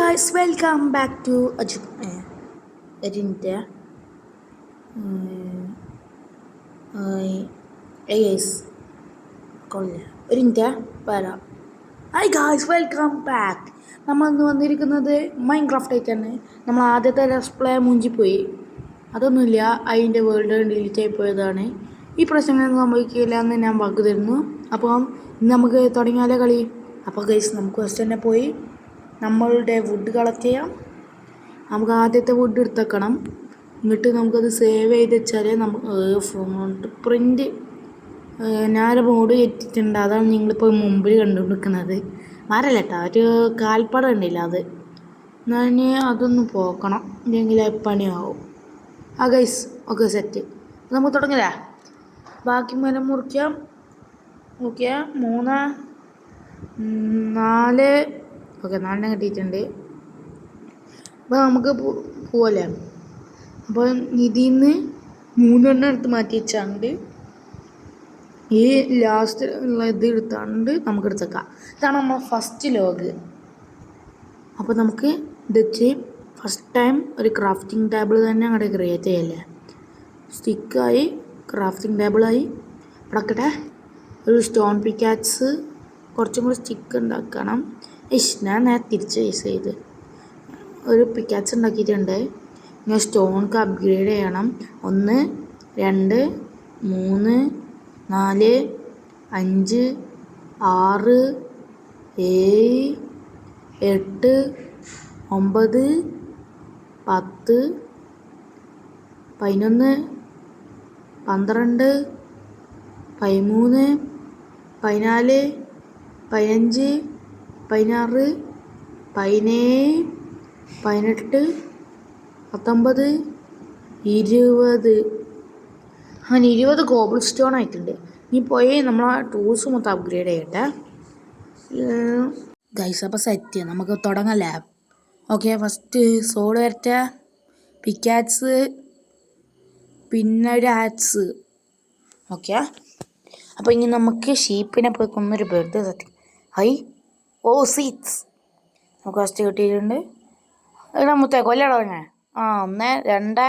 guys, welcome back to Erinta. Yes, Erinta para. Hi guys, welcome back. നമ്മൾ ഇന്ന് വന്നിരിക്കുന്നത് Minecraft ആയിട്ടാണ്. നമ്മൾ ആദ്യത്തെ ഡിസ്പ്ലേ മുഞ്ചിപ്പോയി, അതൊന്നുമില്ല, അതിൻ്റെ വേൾഡ് ഡിലീറ്റ് ആയി പോയതാണ്. ഈ പ്രശ്നങ്ങൾ സംഭവിക്കില്ല എന്ന് ഞാൻ വാക്ക് തരുന്നു. അപ്പം നമുക്ക് തുടങ്ങിയാലോ കളി. അപ്പോൾ ഗൈസ്, നമുക്ക് ഫസ്റ്റ് തന്നെ പോയി നമ്മളുടെ വുഡ് കളക്ട് ചെയ്യാം. നമുക്ക് ആദ്യത്തെ വുഡ് എടുത്തേക്കണം. എന്നിട്ട് നമുക്കത് സേവ് ചെയ്ത് വെച്ചാൽ നമുക്ക് പ്രിൻ്റ് ഞാനൊരു ബോർഡ് കയറ്റിയിട്ടുണ്ട്. അതാണ് നിങ്ങളിപ്പോൾ മുമ്പിൽ കണ്ടുകൊണ്ടിരിക്കുന്നത്. മരല്ല കേട്ടോ, ഒരു കാൽപ്പടം ഉണ്ടില്ല, അത് ഞാൻ അതൊന്ന് പോക്കണം, ഇല്ലെങ്കിൽ പണിയാവും. ആ ഗൈസ്, ഓക്കെ, സെറ്റ്. നമുക്ക് തുടങ്ങില്ല. ബാക്കി മരം മുറിക്കാം. ഓക്കെ, 3 4 ഓക്കെ, 4 കിട്ടിയിട്ടുണ്ട്. അപ്പോൾ നമുക്ക് പോവല്ലേ. അപ്പോൾ ഇതിൽ നിന്ന് 3 എടുത്ത് മാറ്റി വെച്ചാണ്ട് ഈ ലാസ്റ്റ് ഉള്ള ഇത് എടുത്താണ്ട് നമുക്ക് എടുത്തേക്കാം. ഇതാണ് നമ്മൾ ഫസ്റ്റ് ലോഗ്. അപ്പോൾ നമുക്ക് ഇത് വെച്ച് ഫസ്റ്റ് ടൈം ഒരു ക്രാഫ്റ്റിംഗ് ടേബിൾ തന്നെ അങ്ങോട്ട് ക്രിയേറ്റ് ചെയ്യല്ലേ. സ്റ്റിക്കായി, ക്രാഫ്റ്റിംഗ് ടേബിളായി. ഇടക്കട്ടെ, ഒരു സ്റ്റോൺ പിക്കാക്സ്, കുറച്ചും കൂടി സ്റ്റിക്ക് ഉണ്ടാക്കണം. ഞാൻ തിരിച്ച് യൂസ് ചെയ്ത് ഒരു പിക്കാക്സ് ഉണ്ടാക്കിയിട്ടുണ്ട്. ഞാൻ സ്റ്റോൺക്ക് അപ്ഗ്രേഡ് ചെയ്യണം. 1 2 3 4 5 6 7 8 9 10 11 12 13 14 15 16 17 18 19 20 അങ്ങനെ 20 കോബിൾ സ്റ്റോൺ ആയിട്ടുണ്ട്. ഇനി പോയി നമ്മൾ ആ ടൂൾസ് മൊത്തം അപ്ഗ്രേഡ് ചെയ്യട്ടെ ഗൈസ്. അപ്പോൾ സെറ്റ്, നമുക്ക് തുടങ്ങല്ലേ. ഓക്കെ, ഫസ്റ്റ് സോഡ് വരട്ടെ, പിക്കാക്സ്, പിന്നെ ഒരു ആക്സ്. ഓക്കെ, അപ്പോൾ ഇനി നമുക്ക് ഷീപ്പിനെ പോയി കൊന്നൊരു ബെർത്ത് സെറ്റ്. സീറ്റ്സ് നമുക്ക് ഫസ്റ്റ് കിട്ടിയിട്ടുണ്ട്. മുത്തേ കൊല്ലടോ ഞാൻ. 1 2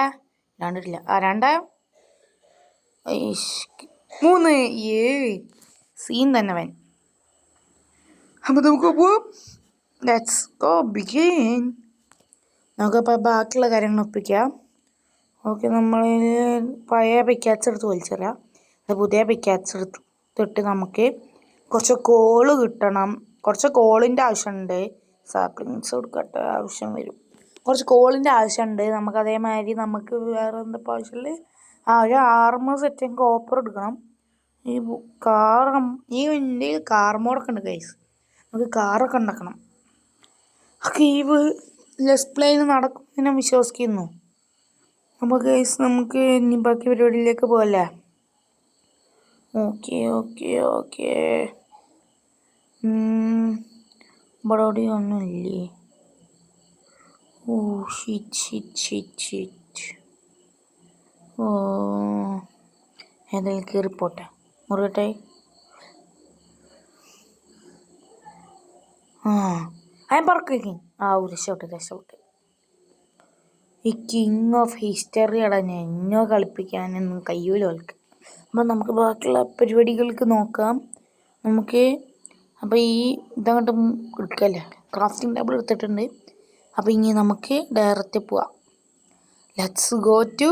2 2 3 സീൻ തന്നെ വൻ. അപ്പോൾ നമുക്ക് പോവാം. Let's go begin. നമുക്കപ്പോൾ ബാക്കിയുള്ള കാര്യങ്ങൾ ഒപ്പിക്കാം. ഓക്കെ, നമ്മൾ പഴയ പിക്കാക്സ് എടുത്ത് വലിച്ചെറിയാം. പുതിയ പിക്കാക്സ് എടുത്തിട്ട് നമുക്ക് കുറച്ച് കോള് കിട്ടണം. കുറച്ച് കോളിൻ്റെ ആവശ്യമുണ്ട്. സാപ്ലിങ്സ് കൊടുക്കട്ടെ, ആവശ്യം വരും. കുറച്ച് കോളിൻ്റെ ആവശ്യമുണ്ട് നമുക്ക്. അതേമാതിരി നമുക്ക് വേറെ എന്തൊക്കെ ആവശ്യമുള്ളത്? ഒരു ആർമർ സെറ്റ്, കോപ്പർ എടുക്കണം. ഈ ഇന്ത്യയിൽ കാർ മോഡൊക്കെ ഉണ്ട് ഗൈസ്. നമുക്ക് കാറൊക്കെ ഉണ്ടാക്കണം. ഒക്കെ ഈ ലെസ് പ്ലേയിൽ നടക്കും ഞാൻ വിശ്വസിക്കുന്നു. അപ്പോൾ ഗൈസ്, നമുക്ക് ഇനി ബാക്കി പരിപാടിയിലേക്ക് പോകല്ലേ. ഓക്കെ ഓക്കെ ഓക്കെ, ഇവിടെ ഒന്നുമില്ലേ? ഷിറ്റ്. ഏതായാലും കയറിപ്പോട്ടെ, മുറുകട്ടെ. പറക്കും. രക്ഷപ്പെട്ട്. ഈ കിങ് ഓഫ് ഹിസ്റ്ററി അടഞ്ഞ എന്നോ കളിപ്പിക്കാനൊന്നും കഴിയൂല അവൾക്ക്. അപ്പോൾ നമുക്ക് ബാക്കിയുള്ള പരിപാടികൾക്ക് നോക്കാം. നമുക്ക് അപ്പോൾ ഈ ഇതങ്ങോട്ട് എടുക്കല്ലേ, ക്രാഫ്റ്റിംഗ് ടേബിൾ എടുത്തിട്ടുണ്ട്. അപ്പോൾ ഇനി നമുക്ക് ഡയറക്റ്റ് പോവാം. ലെറ്റ്സ് ഗോ ടു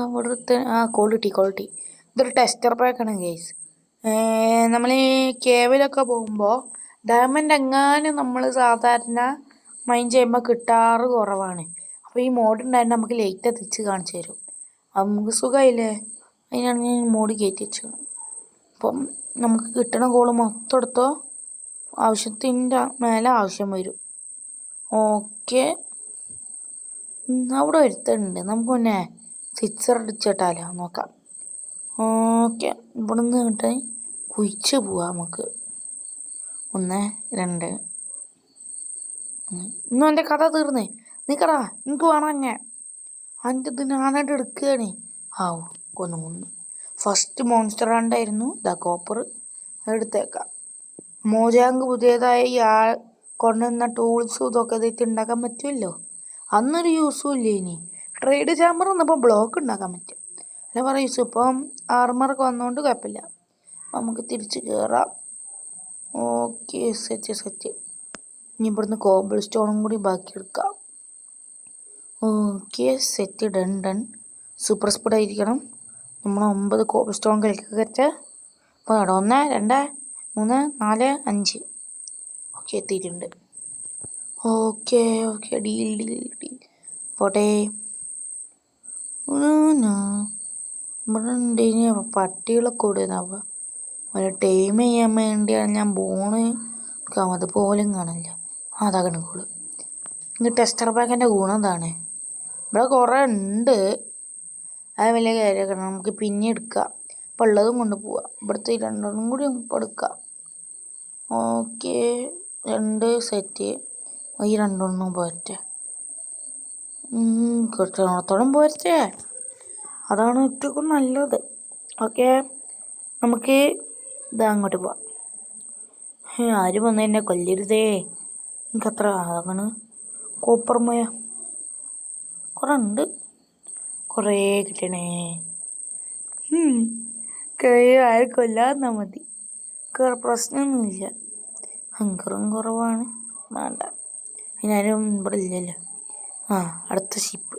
ഇവിടുത്തെ ക്വാളിറ്റി. ഇതൊരു ടെസ്റ്റർ പാക്കാണ് ഗൈസ്. നമ്മൾ ഈ കേവിലൊക്കെ പോകുമ്പോൾ ഡയമണ്ട് എങ്ങാനും നമ്മൾ സാധാരണ മൈൻ ചെയ്യുമ്പോൾ കിട്ടാറ് കുറവാണ്. അപ്പോൾ ഈ മോഡ് ഉണ്ടായിട്ട് നമുക്ക് ലൈറ്റ് എത്തിച്ച് കാണിച്ചു തരും. അത് നമുക്ക് സുഖമായില്ലേ. അതിനാണ് ഞാൻ മോഡ് കയറ്റി വെച്ചത്. അപ്പം നമുക്ക് കിട്ടണ കോള് മൊത്തം എടുത്തോ, ആവശ്യത്തിൻ്റെ മേലെ ആവശ്യം വരും. ഓക്കെ, അവിടെ ഒരുത്തുണ്ട്. നമുക്ക് പിന്നെ സിക്സർ അടിച്ചിട്ടാലോ നോക്കാം. ഓക്കെ, ഇവിടെ നിന്ന് കിട്ടെ കുഴിച്ച് പോവാം നമുക്ക്. 1 2 ഇന്നും എൻ്റെ കഥ തീർന്നേ. നിൽക്കടാ, എനിക്ക് വേണം തന്നെ. അതിൻ്റെ ഇത് ഞാനായിട്ട് എടുക്കുകയാണ്. കൊന്നു. ഫസ്റ്റ് മോൺസ്റ്റർ ഹണ്ടായിരുന്നു കോപ്പർ. അതെടുത്തേക്കാം. മോജാങ്ക് പുതിയതായി കൊണ്ടുവന്ന ടൂൾസും ഇതൊക്കെ ഇതിട്ട് ഉണ്ടാക്കാൻ പറ്റുമല്ലോ. അന്നൊരു യൂസും ഇല്ല. ഇനി ട്രേഡ് ചാമ്പർ വന്നപ്പോൾ ബ്ലോക്ക് ഉണ്ടാക്കാൻ പറ്റും. അല്ല പറയും യൂസ്. ഇപ്പം ആർമറൊക്കെ വന്നുകൊണ്ട് കുഴപ്പമില്ല. അപ്പം നമുക്ക് തിരിച്ച് കയറാം. Okay, set. ഇനി ഇവിടുന്ന് കോബിൾ സ്റ്റോണും കൂടി ബാക്കിയെടുക്കാം. Okay, set. Done. Super speed ആയിരിക്കണം. നമ്മൾ 9 കോബിൾ സ്റ്റോൺ കളിക്കട്ടെ. അപ്പോൾ 1 2 3 4 5. ഓക്കെ, എത്തിയിട്ടുണ്ട്. Okay, deal. പോട്ടെ. ഇവിടെ ഉണ്ട് ഇനി പട്ടികളൊക്കെ ഓടുന്നാവുക. ഒരു ടൈം ചെയ്യാൻ വേണ്ടിയാണ് ഞാൻ പോണ്. അതുപോലും കാണില്ല. അതാ കണക്കുള്ളൂ. ഇനി ടെസ്റ്റർ പാക്കിൻ്റെ ഗുണം എന്താണ്? ഇവിടെ കുറേ ഉണ്ട്. അത് വലിയ കാര്യമൊക്കെ നമുക്ക് പിന്നെ എടുക്കാം. ഇപ്പം ഉള്ളതും കൊണ്ട് പോവാം. ഇവിടുത്തെ 2 കൂടി ഇപ്പോൾ എടുക്കാം. Okay, 2 set. ഈ 2 പോരട്ടെ. കുറച്ചോണത്തോളം പോരട്ടെ. അതാണ് ഏറ്റവും നല്ലത്. ഓക്കെ, നമുക്ക് ഇതാ അങ്ങോട്ട് പോവാം. ആരും വന്ന് എന്നെ കൊല്ലരുതേ. എനിക്കത്ര അതാണ് കോപ്പർമയ കുറേ ഉണ്ട്. കുറേ കിട്ടണേ. ആരും കൊല്ലാന്നാ മതി. പ്രശ്നമൊന്നുമില്ല. ഹങ്കറും കുറവാണ്. വേണ്ട, അതിനാരും ഇവിടെ ഇല്ലല്ലോ. അടുത്ത ഷിപ്പ്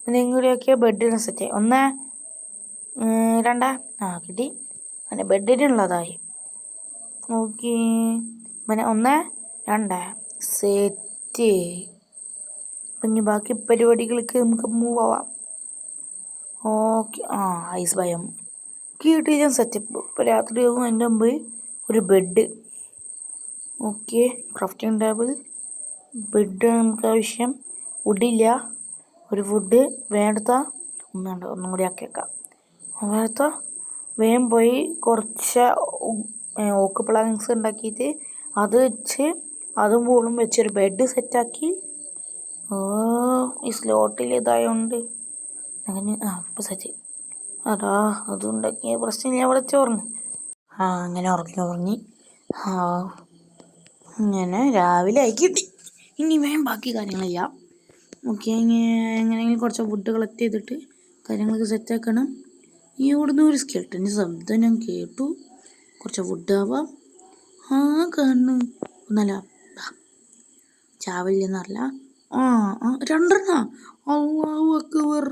നിങ്ങളുടെയൊക്കെ ബെഡിന് സെറ്റ്. 1 2 കിട്ടി. അങ്ങനെ ബെഡിനുള്ളതായി. ഓക്കെ, പിന്നെ 1 2 സെറ്റ്. അപ്പം ഇനി ബാക്കി പരിപാടികൾക്ക് നമുക്ക് മൂവ് ആവാം. ഓക്കെ, ഐസ് ഭയം കിട്ടിയ സെറ്റപ്പ്. ഇപ്പോൾ രാത്രിയാവും. അതിൻ്റെ മുമ്പ് ഒരു bed. Okay, crafting table, bed നമുക്ക് ആവശ്യം. വുഡില്ല. ഒരു വുഡ് വേണ്ടത്ത ഒന്നും കൂടി ആക്കിയേക്കാം. വേണ്ടത്ത വേഗം പോയി കുറച്ച് ഓക്ക് പ്ലാങ്ക്സ് ഉണ്ടാക്കിയിട്ട് അത് വെച്ച് അതും പൂളും വെച്ചൊരു ബെഡ് സെറ്റാക്കി. ഈ സ്ലോട്ടിൽ ഇതായതുകൊണ്ട് അങ്ങനെ ഇപ്പം സെറ്റ്. അതുണ്ടാക്കിയ പ്രശ്നമില്ല. അവിടെ ചോർന്ന് അങ്ങനെ ഉറങ്ങി. അങ്ങനെ രാവിലെ ആയി കിട്ടി. ഇനി വേഗം ബാക്കി കാര്യങ്ങൾ ചെയ്യാം. ഓക്കെ, എങ്ങനെയെങ്കിലും കുറച്ച് വുഡ് കളക്ട് ചെയ്തിട്ട് കാര്യങ്ങളൊക്കെ സെറ്റാക്കണം. ഇവിടുന്ന് ഒരു സ്കെൽട്ടൻ്റെ ശബ്ദം ഞാൻ കേട്ടു. കുറച്ച് വുഡ് ആവാം. കാണുന്നു. ഒന്നല്ല ചാവില്ലെന്നറിയില്ല. 2 അല്ലാഹു അക്ബർ.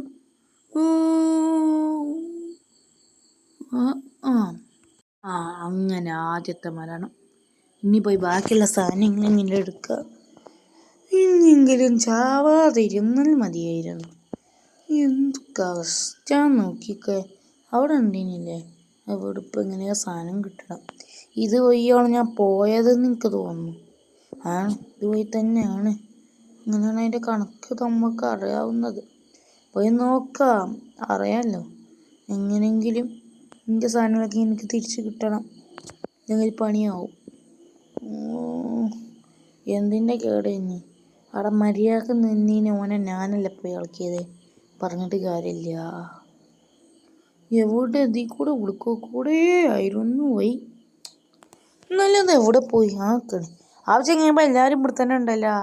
അങ്ങനെ ആദ്യത്തെ മരണം. ഇനി പോയി ബാക്കിയുള്ള സാധനങ്ങൾ ഇങ്ങനെ എടുക്കുക. ഇനിയെങ്കിലും ചാവാതിരുന്നാൽ മതിയായിരുന്നു. എന്ത് കഷ്ടം നോക്കിക്കേ. അവിടെ ഉണ്ടീനില്ലേ അവിടെ ഇപ്പം എങ്ങനെയാ സാധനം കിട്ടണം. ഇത് വഴിയാണ് ഞാൻ പോയതെന്ന് എനിക്ക് തോന്നുന്നു. ഇത് വഴി തന്നെയാണ്. അങ്ങനെയാണ് അതിൻ്റെ കണക്ക് നമുക്ക് അറിയാവുന്നത്. പോയി നോക്കാം, അറിയാമല്ലോ. എങ്ങനെയെങ്കിലും എൻ്റെ സാധനങ്ങളൊക്കെ എനിക്ക് തിരിച്ച് കിട്ടണം. അല്ലെങ്കിൽ പണിയാവും. എന്തിൻ്റെ കേട് ഇനി. അവിടെ മര്യാദക്ക് നിന്നീന് ഓനെ ഞാനല്ല പോയി ഇളക്കിയത്. പറഞ്ഞിട്ട് കാര്യമില്ല. എവിടെ ഇതിൽ കൂടെ ഉടുക്കോ കൂടെ ആയിരുന്നു പോയി. നല്ലത് എവിടെ പോയി ആക്കണേ. ആവശ്യം കഴിയുമ്പോൾ എല്ലാവരും ഇവിടെ തന്നെ ഉണ്ടല്ലോ.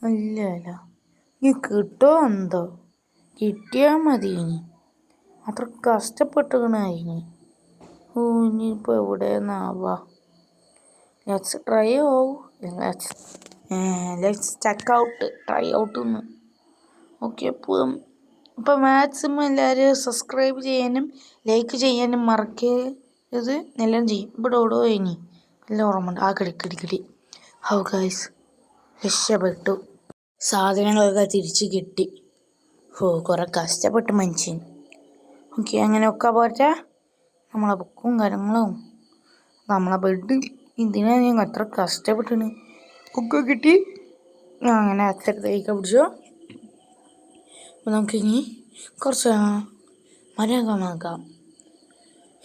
അല്ല ഇനി കിട്ടോ എന്തോ. കിട്ടിയാൽ മതി. ഇനി അത്ര കഷ്ടപ്പെട്ടുകണായിനി. ഇനിയിപ്പോൾ എവിടെയെന്നാവാ. Let's try let's check out. Try out ഒന്ന്. ഓക്കെ, ഇപ്പം മാക്സിമം എല്ലാവരും സബ്സ്ക്രൈബ് ചെയ്യാനും ലൈക്ക് ചെയ്യാനും മറക്കരുത്. എല്ലാം ചെയ്യും. ഇവിടെ ഓടോ ഇനി എല്ലാം ഓർമ്മയുണ്ട്. കിടി. ഹൗ ഗൈസ്, രക്ഷപ്പെട്ടു. സാധനങ്ങളൊക്കെ തിരിച്ച് കിട്ടി. കുറേ കഷ്ടപ്പെട്ടു മനുഷ്യൻ. ഓക്കെ, അങ്ങനെയൊക്കെ പോട്ടെ. നമ്മളെ ബുക്കും കാര്യങ്ങളും നമ്മളെ ബെഡ് ഇതിനാ ഞാൻ എത്ര കഷ്ടപ്പെട്ടാണ്. ഒക്കെ കിട്ടി. അങ്ങനെ അച്ചടത്തേക്ക് പിടിച്ചു. അപ്പോൾ നമുക്കിനി കുറച്ച് മരമൊക്കെ നോക്കാം.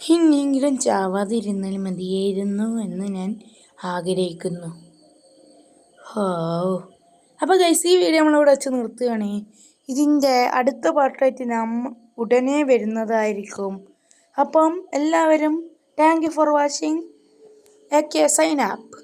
ഇനിയെങ്കിലും ചാവാതിരുന്നാൽ മതിയായിരുന്നു എന്ന് ഞാൻ ആഗ്രഹിക്കുന്നു. അപ്പോൾ ഗൈസ്, ഈ വീഡിയോ നമ്മളിവിടെ വെച്ച് നിർത്തുകയാണ്. ഇതിൻ്റെ അടുത്ത പാർട്ടായിട്ട് ഉടനെ വരുന്നതായിരിക്കും. അപ്പം എല്ലാവരും thank you for watching. Sign up.